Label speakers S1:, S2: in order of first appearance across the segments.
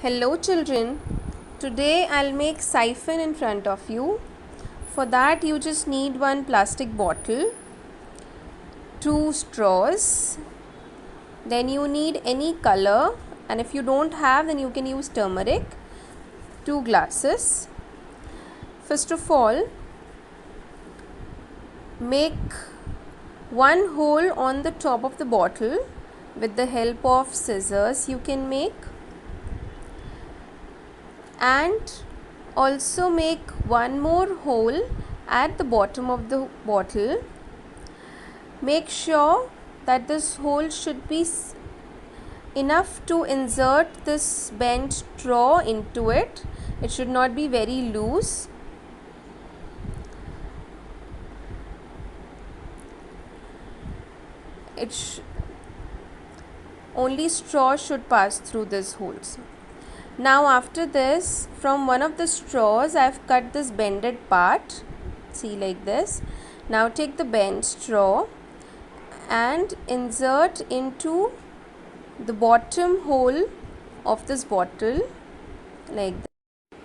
S1: Hello children, today I'll make siphon in front of you. For that you just need one plastic bottle, two straws, then you need any color, and if you don't have then you can use turmeric, two glasses. First of all, make one hole on the top of the bottle with the help of scissors you can make, and also make one more hole at the bottom of the bottle. Make sure that this hole should be enough to insert this bent straw into it. It should not be very loose. Only straw should pass through these holes. Now after this, from one of the straws I have cut this bended part, see, like this. Now take the bent straw and insert into the bottom hole of this bottle like this.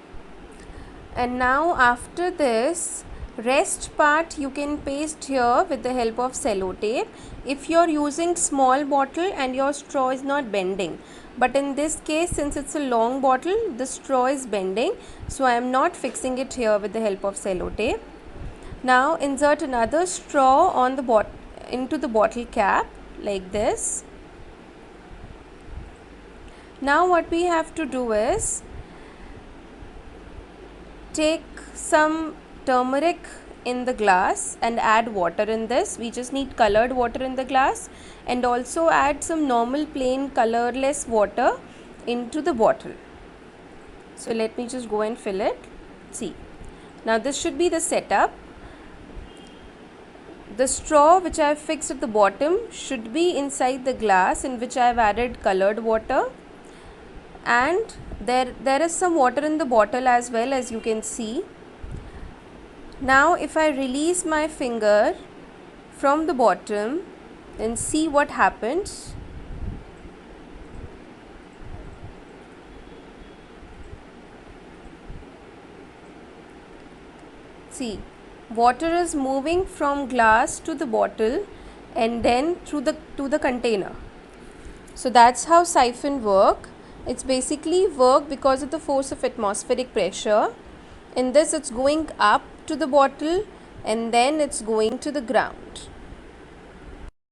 S1: And now after this, rest part you can paste here with the help of sellotape if you are using small bottle and your straw is not bending. But in this case, since it's a long bottle, the straw is bending, so I am not fixing it here with the help of sellotape. Now insert another straw on the into the bottle cap like this. Now what we have to do is take some turmeric in the glass and add water in this. We just need colored water in the glass, and also add some normal plain colorless water into the bottle. So let me just go and fill it. See, now this should be the setup. The straw which I have fixed at the bottom should be inside the glass in which I have added colored water, and there is some water in the bottle as well, as you can see. Now if I release my finger from the bottom, then see what happens. See, water is moving from glass to the bottle and then to the container. So that's how siphon work. It's basically work because of the force of atmospheric pressure. In this, it's going up to the bottle and then it's going to the ground.